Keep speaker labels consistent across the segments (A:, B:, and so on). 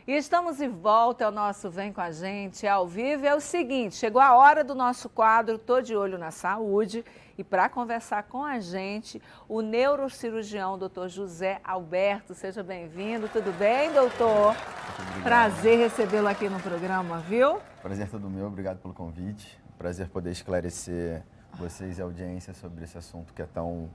A: E estamos de volta ao nosso Vem com a Gente ao vivo. É o seguinte, chegou a hora do nosso quadro Tô de Olho na Saúde. E para conversar com a gente, o neurocirurgião Dr. José Alberto. Seja bem-vindo. Tudo bem, doutor? Prazer recebê-lo aqui no programa, viu?
B: Prazer todo meu, obrigado pelo convite. Prazer poder esclarecer vocês e a audiência sobre esse assunto que é tão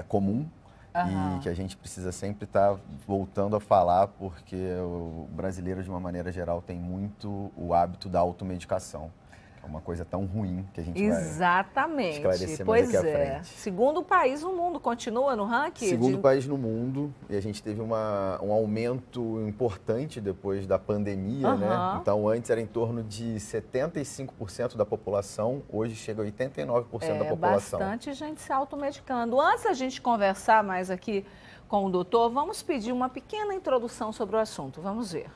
B: comum. E que a gente precisa sempre estar voltando a falar, porque o brasileiro, de uma maneira geral, tem muito o hábito da automedicação. É uma coisa tão ruim que a gente vai esclarecer mais daqui à frente.
A: Segundo país no mundo, continua no ranking?
B: Segundo país no mundo, e a gente teve um aumento importante depois da pandemia, né? Então, antes era em torno de 75% da população, hoje chega a 89% da população.
A: Bastante gente se automedicando. Antes da gente conversar mais aqui com o doutor, vamos pedir uma pequena introdução sobre o assunto. Vamos ver.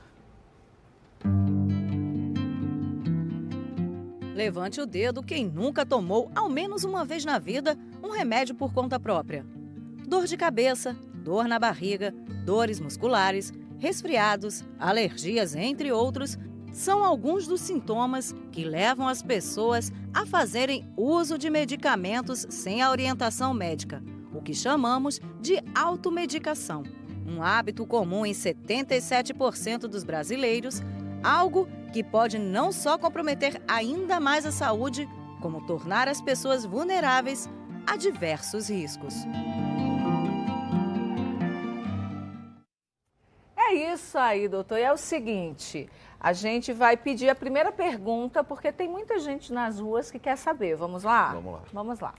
C: Levante o dedo quem nunca tomou, ao menos uma vez na vida, um remédio por conta própria. Dor de cabeça, dor na barriga, dores musculares, resfriados, alergias, entre outros, são alguns dos sintomas que levam as pessoas a fazerem uso de medicamentos sem a orientação médica, o que chamamos de automedicação. Um hábito comum em 77% dos brasileiros, algo que pode não só comprometer ainda mais a saúde, como tornar as pessoas vulneráveis a diversos riscos.
A: É isso aí, doutor. E é o seguinte, a gente vai pedir a primeira pergunta, porque tem muita gente nas ruas que quer saber. Vamos lá?
B: Vamos lá.
A: Vamos lá.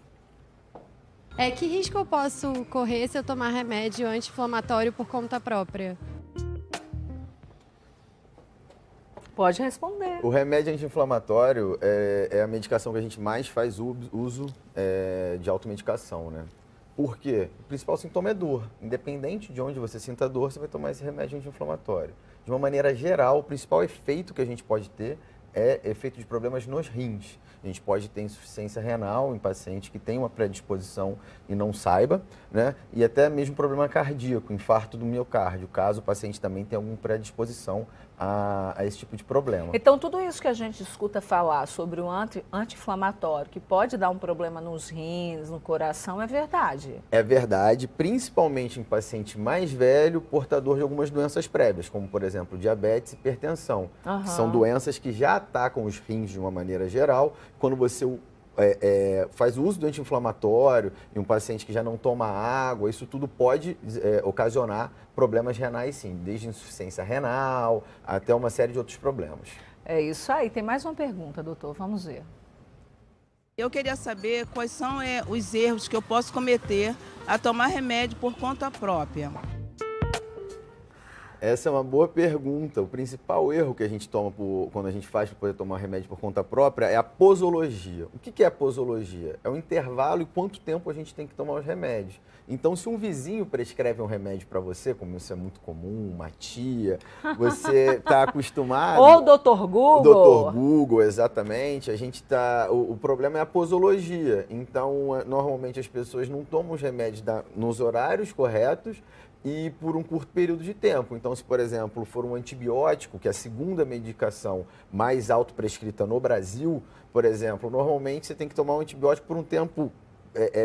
D: Que risco eu posso correr se eu tomar remédio anti-inflamatório por conta própria?
A: Pode responder.
B: O remédio anti-inflamatório é a medicação que a gente mais faz uso de automedicação, né? Por quê? O principal sintoma é dor. Independente de onde você sinta dor, você vai tomar esse remédio anti-inflamatório. De uma maneira geral, o principal efeito que a gente pode ter é efeito de problemas nos rins. A gente pode ter insuficiência renal em paciente que tem uma predisposição e não saiba, né? E até mesmo problema cardíaco, infarto do miocárdio, caso o paciente também tenha alguma predisposição a esse tipo de problema.
A: Então, tudo isso que a gente escuta falar sobre o anti-inflamatório, que pode dar um problema nos rins, no coração, é verdade?
B: É verdade, principalmente em paciente mais velho, portador de algumas doenças prévias, como, por exemplo, diabetes e hipertensão, que são doenças que já atacam os rins de uma maneira geral. Quando você faz uso do anti-inflamatório em um paciente que já não toma água, isso tudo pode ocasionar problemas renais, sim, desde insuficiência renal até uma série de outros problemas.
A: É isso aí. Tem mais uma pergunta, doutor. Vamos ver.
E: Eu queria saber quais são os erros que eu posso cometer a tomar remédio por conta própria.
B: Essa é uma boa pergunta. O principal erro que a gente toma quando a gente faz para poder tomar remédio por conta própria é a posologia. O que é a posologia? É o intervalo e quanto tempo a gente tem que tomar os remédios. Então, se um vizinho prescreve um remédio para você, como isso é muito comum, uma tia, você está acostumado...
A: Ou o Dr. Google.
B: O Dr. Google, exatamente. A gente tá... O problema é a posologia. Então, normalmente as pessoas não tomam os remédios nos horários corretos e por um curto período de tempo. Então, se, por exemplo, for um antibiótico, que é a segunda medicação mais autoprescrita no Brasil, por exemplo, normalmente você tem que tomar um antibiótico por um tempo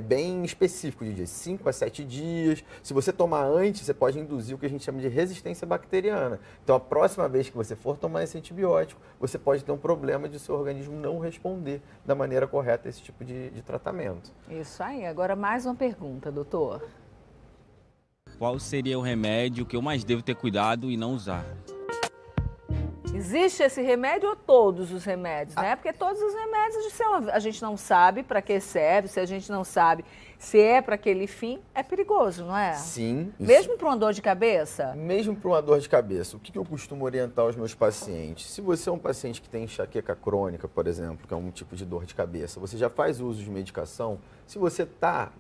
B: bem específico, de 5 a 7 dias. Se você tomar antes, você pode induzir o que a gente chama de resistência bacteriana. Então, a próxima vez que você for tomar esse antibiótico, você pode ter um problema de seu organismo não responder da maneira correta a esse tipo de tratamento.
A: Isso aí. Agora, mais uma pergunta, doutor.
F: Qual seria o remédio que eu mais devo ter cuidado e não usar?
A: Existe esse remédio ou todos os remédios, né? Porque todos os remédios a gente não sabe para que serve, se a gente não sabe se é para aquele fim, é perigoso, não é?
B: Sim.
A: Mesmo para uma dor de cabeça?
B: Mesmo para uma dor de cabeça. O que eu costumo orientar os meus pacientes? Se você é um paciente que tem enxaqueca crônica, por exemplo, que é um tipo de dor de cabeça, você já faz uso de medicação, se você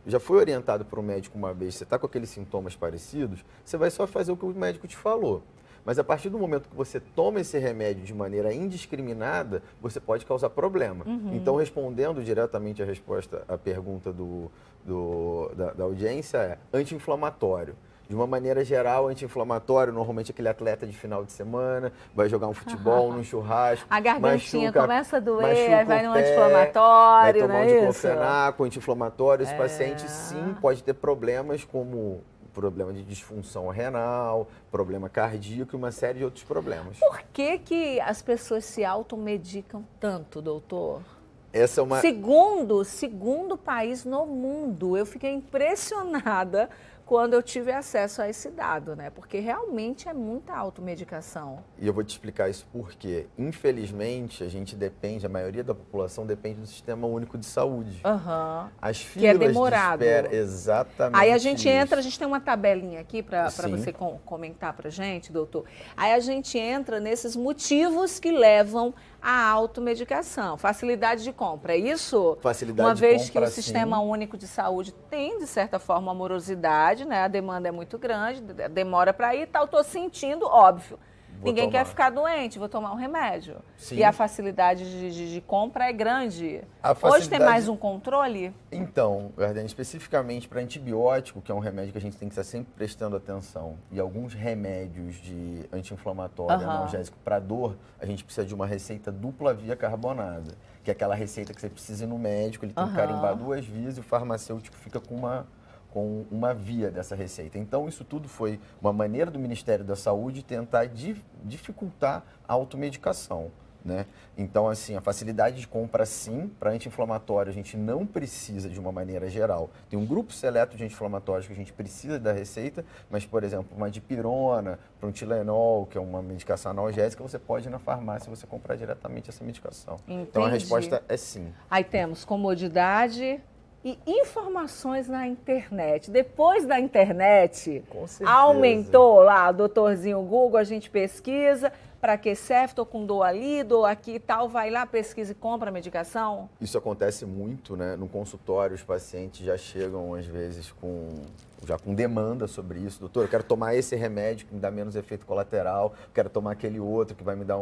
B: já foi orientado por um médico uma vez, você está com aqueles sintomas parecidos, você vai só fazer o que o médico te falou. Mas a partir do momento que você toma esse remédio de maneira indiscriminada, você pode causar problema. Então, respondendo diretamente a pergunta da audiência, é anti-inflamatório. De uma maneira geral, anti-inflamatório, normalmente aquele atleta de final de semana, vai jogar um futebol, num churrasco.
A: A gargantinha
B: machuca,
A: começa a doer,
B: machuca
A: aí vai
B: o
A: no
B: pé,
A: anti-inflamatório,
B: vai
A: não
B: tomar
A: é
B: um
A: isso?
B: diclofenaco, anti-inflamatório. Esse paciente, sim, pode ter problemas como problema de disfunção renal, problema cardíaco e uma série de outros problemas.
A: Por que as pessoas se automedicam tanto, doutor?
B: Essa é uma...
A: Segundo país no mundo, eu fiquei impressionada quando eu tive acesso a esse dado, né? Porque realmente é muita automedicação.
B: E eu vou te explicar isso porque, infelizmente, a gente depende, a maioria da população depende do Sistema Único de Saúde.
A: Aham.
B: As
A: Que
B: filas
A: é demorado.
B: de espera, exatamente.
A: Aí a gente
B: isso.
A: entra, a gente tem uma tabelinha aqui para
B: Sim.
A: você comentar para gente, doutor. Aí a gente entra nesses motivos que levam à automedicação. Facilidade de compra, é isso?
B: Facilidade
A: uma
B: de
A: vez
B: compra,
A: que o Sistema
B: sim.
A: Único de Saúde tem, de certa forma, uma morosidade, né? A demanda é muito grande, demora para ir e tal. Estou sentindo, óbvio. Ninguém
B: tomar.
A: quer ficar doente, vou tomar um remédio.
B: Sim.
A: E a facilidade de compra é grande.
B: A
A: Hoje
B: facilidade-
A: tem mais um controle?
B: Então, Gardene, especificamente para antibiótico, que é um remédio que a gente tem que estar sempre prestando atenção, e alguns remédios de anti-inflamatório,
A: Aham.
B: analgésico para dor, a gente precisa de uma receita dupla via carbonada, que é aquela receita que você precisa ir no médico, ele tem que
A: Aham.
B: carimbar 2 vias e o farmacêutico fica com uma via dessa receita. Então, isso tudo foi uma maneira do Ministério da Saúde tentar dificultar a automedicação, né? Então, assim, a facilidade de compra, sim, para anti-inflamatório a gente não precisa de uma maneira geral. Tem um grupo seleto de anti-inflamatórios que a gente precisa da receita, mas, por exemplo, uma dipirona, para um Tilenol, que é uma medicação analgésica, você pode ir na farmácia e você comprar diretamente essa medicação. Então, a
A: Entendi.
B: resposta é sim.
A: Aí temos comodidade e informações na internet. Depois da internet,
B: Com certeza.
A: aumentou lá, o doutorzinho Google, a gente pesquisa, para que serve, estou com dor ali, dor aqui e tal, vai lá, pesquisa e compra a medicação?
B: Isso acontece muito, né? No consultório, os pacientes já chegam, às vezes, já com demanda sobre isso. Doutor, eu quero tomar esse remédio que me dá menos efeito colateral, quero tomar aquele outro que vai me dar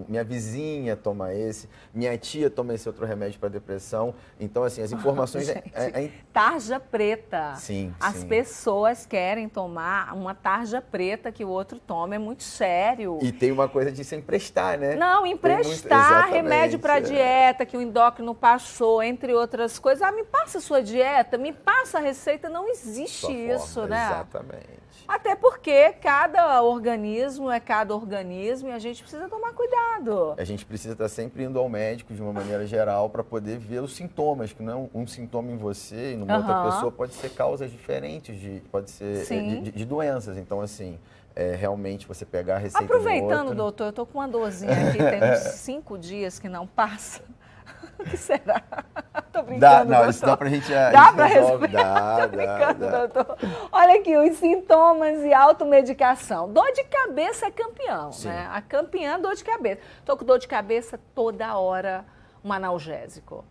B: minha vizinha toma esse, minha tia toma esse outro remédio para depressão. Então, assim, as informações...
A: Tarja preta.
B: Sim,
A: As
B: sim.
A: pessoas querem tomar uma tarja preta que o outro toma, é muito sério.
B: E tem uma coisa de se emprestar, né?
A: Não,
B: Tem
A: emprestar
B: exatamente,
A: remédio para dieta que o endócrino passou, entre outras coisas. Ah, me passa a sua dieta, me passa a receita. Não existe
B: Sua
A: isso,
B: forma,
A: né?
B: Exatamente.
A: Até porque cada organismo é cada organismo e a gente precisa tomar cuidado.
B: A gente precisa estar sempre indo ao médico de uma maneira geral para poder ver os sintomas, que não é um sintoma em você e numa outra
A: Aham.
B: pessoa pode ser causas diferentes, pode ser
A: Sim.
B: de doenças. Então, assim, realmente você pegar a receita
A: Aproveitando,
B: do outro...
A: doutor, eu tô com uma dorzinha aqui, tem uns 5 dias que não passa. O que será? Tô brincando,
B: Não,
A: doutor.
B: isso dá pra gente...
A: Dá
B: isso
A: para
B: resolve,
A: resolver?
B: Dá,
A: Tô brincando,
B: dá.
A: doutor. Olha aqui, os sintomas e automedicação. Dor de cabeça é campeão,
B: Sim.
A: né? A campeã é dor de cabeça. Tô com dor de cabeça toda hora, um analgésico.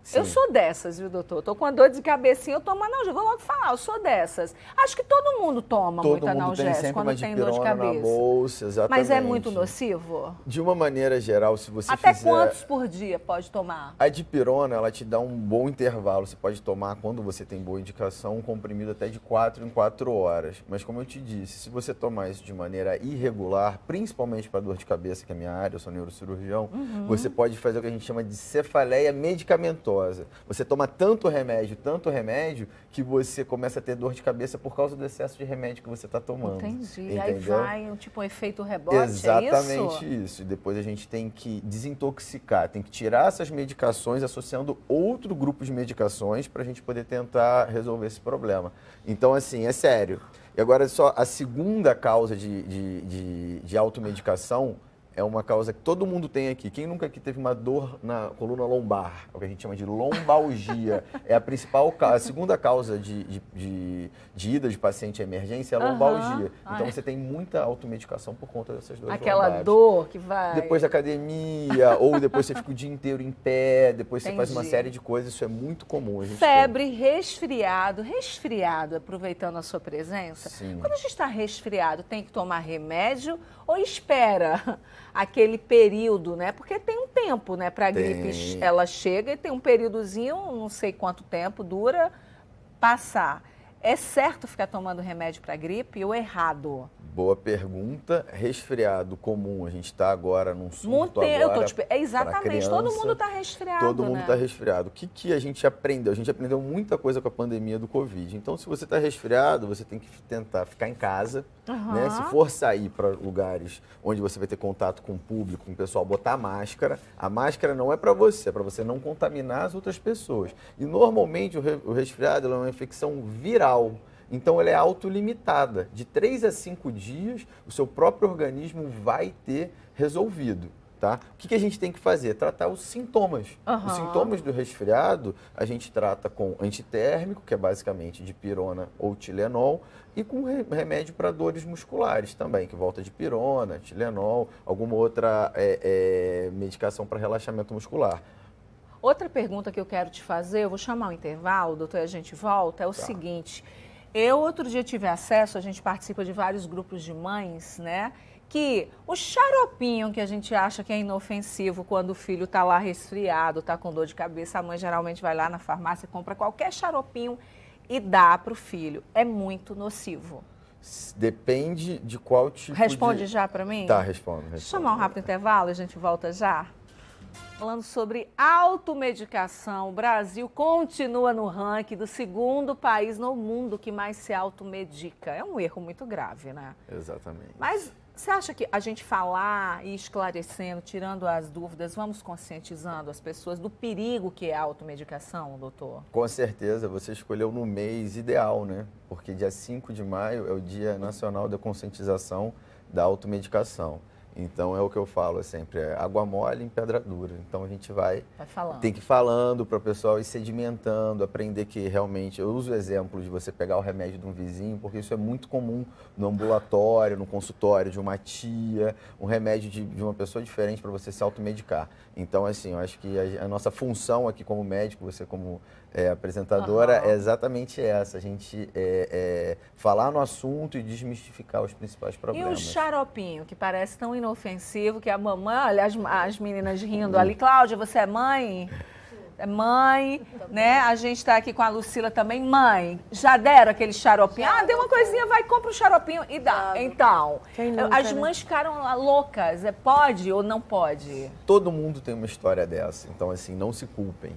B: Sim.
A: Eu sou dessas, viu, doutor? Tô com uma dor de cabecinha, eu tomo analgésico. Vou logo falar, eu sou dessas. Acho que todo mundo toma
B: Todo
A: muito
B: mundo tem
A: analgésico
B: sempre uma
A: quando tem dor de
B: dipirona na
A: cabeça.
B: bolsa, exatamente.
A: Mas é muito nocivo?
B: De uma maneira geral, se você
A: Até
B: fizer...
A: quantos por dia pode tomar?
B: A dipirona, ela te dá um bom intervalo. Você pode tomar, quando você tem boa indicação, um comprimido até de 4 em 4 horas. Mas como eu te disse, se você tomar isso de maneira irregular, principalmente para dor de cabeça, que é a minha área, eu sou neurocirurgião, você pode fazer o que a gente chama de cefaleia medicamentosa. Você toma tanto remédio, que você começa a ter dor de cabeça por causa do excesso de remédio que você está tomando.
A: Entendi. Aí
B: Entendeu?
A: vai, tipo, um efeito rebote,
B: Exatamente
A: é isso?
B: isso. E depois a gente tem que desintoxicar, tem que tirar essas medicações associando outro grupo de medicações para a gente poder tentar resolver esse problema. Então, assim, é sério. E agora, só a segunda causa de automedicação é uma causa que todo mundo tem aqui. Quem nunca aqui teve uma dor na coluna lombar, é o que a gente chama de lombalgia, é a principal, a segunda causa de ida de paciente à emergência é a lombalgia. Então você tem muita automedicação por conta dessas dores
A: Aquela
B: lombares.
A: dor que vai...
B: Depois da academia, ou depois você fica o dia inteiro em pé, depois você faz uma
A: Entendi.
B: série de coisas, isso é muito comum. A gente
A: Febre, resfriado, aproveitando a sua presença.
B: Sim.
A: Quando a gente está resfriado, tem que tomar remédio ou espera aquele período, né? Porque tem um tempo, né? Para a gripe, ela chega e tem um períodozinho, não sei quanto tempo dura, passar. É certo ficar tomando remédio para gripe ou errado?
B: Boa pergunta. Resfriado comum, a gente está agora num surto
A: exatamente, todo mundo está resfriado,
B: Todo mundo
A: né?
B: está resfriado. O que a gente aprendeu? A gente aprendeu muita coisa com a pandemia do Covid. Então, se você está resfriado, você tem que tentar ficar em casa, né? Se for sair para lugares onde você vai ter contato com o público, com o pessoal, botar máscara. A máscara não é para você não contaminar as outras pessoas. E, normalmente, o resfriado é uma infecção viral. Então, ela é autolimitada. De 3 a 5 dias, o seu próprio organismo vai ter resolvido. Tá? O que a gente tem que fazer? Tratar os sintomas. Os sintomas do resfriado, a gente trata com antitérmico, que é basicamente dipirona ou Tilenol, e com remédio para dores musculares também, que volta de dipirona, Tilenol, alguma outra medicação para relaxamento muscular.
A: Outra pergunta que eu quero te fazer, eu vou chamar o intervalo, doutor, e a gente volta, é o seguinte. Eu, outro dia, tive acesso, a gente participa de vários grupos de mães, né? Que o xaropinho que a gente acha que é inofensivo quando o filho está lá resfriado, está com dor de cabeça, a mãe geralmente vai lá na farmácia, compra qualquer xaropinho e dá para o filho. É muito nocivo.
B: Depende de qual tipo
A: Responde já para mim?
B: Tá, respondo.
A: Deixa eu chamar um rápido intervalo e a gente volta já. Falando sobre automedicação, o Brasil continua no ranking do 2º país no mundo que mais se automedica. É um erro muito grave, né?
B: Exatamente.
A: Mas você acha que a gente falar e esclarecendo, tirando as dúvidas, vamos conscientizando as pessoas do perigo que é a automedicação, doutor?
B: Com certeza, você escolheu no mês ideal, né? Porque dia 5 de maio é o Dia Nacional da Conscientização da Automedicação. Então, é o que eu falo sempre, é água mole em pedra dura. Então, a gente tem que ir falando para o pessoal ir sedimentando, aprender que realmente... Eu uso o exemplo de você pegar o remédio de um vizinho, porque isso é muito comum no ambulatório, no consultório de uma tia, um remédio de uma pessoa diferente para você se automedicar. Então, assim, eu acho que a nossa função aqui como médico, você como apresentadora, é exatamente essa. A gente falar no assunto e desmistificar os principais problemas.
A: E o xaropinho, que parece tão inofensivo, que a mamãe, olha as meninas rindo ali. Cláudia, você é mãe? É mãe, né? A gente está aqui com a Lucila também. Mãe, já deram aquele xaropinho? Ah, deu uma coisinha, vai, compra o xaropinho e dá. Então, as mães ficaram loucas. Pode ou não pode?
B: Todo mundo tem uma história dessa. Então, assim, não se culpem.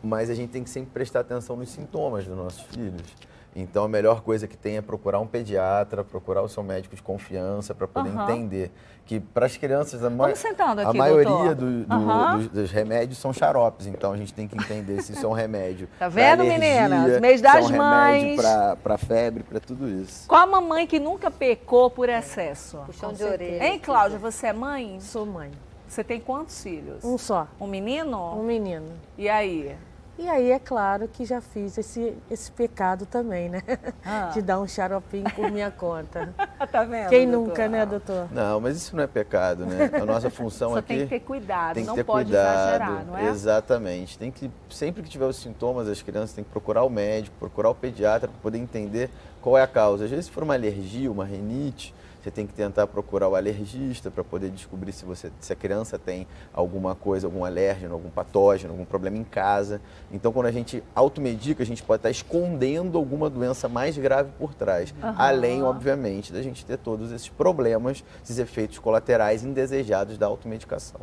B: Mas a gente tem que sempre prestar atenção nos sintomas dos nossos filhos. Então, a melhor coisa que tem é procurar um pediatra, procurar o seu médico de confiança para poder entender que para as crianças a maioria dos remédios são xaropes. Então, a gente tem que entender se isso é um remédio
A: tá vendo,
B: alergia,
A: meninas? Mês das
B: mães. Para febre, para tudo isso.
A: Qual a mamãe que nunca pecou por excesso?
G: Puxão de orelha.
A: Hein, Cláudia, você é mãe?
G: Sou mãe.
A: Você tem quantos filhos?
G: Um só.
A: Um menino?
G: Um menino.
A: E aí?
G: E aí, é claro que já fiz esse pecado também, né? De dar um xaropinho por minha conta.
A: Tá vendo,
G: Quem
A: doutor?
G: nunca, né, doutor?
B: Não, mas isso não é pecado, né? A nossa função
A: Só
B: aqui...
A: tem que ter cuidado,
B: tem que
A: não
B: ter
A: pode
B: cuidado,
A: exagerar, não é?
B: Exatamente. Tem que, sempre que tiver os sintomas, as crianças têm que procurar o médico, procurar o pediatra para poder entender qual é a causa. Às vezes, se for uma alergia, uma rinite, você tem que tentar procurar o alergista para poder descobrir se a criança tem alguma coisa, algum alérgeno, algum patógeno, algum problema em casa. Então, quando a gente automedica, a gente pode estar escondendo alguma doença mais grave por trás. Além, obviamente, da gente ter todos esses problemas, esses efeitos colaterais indesejados da automedicação.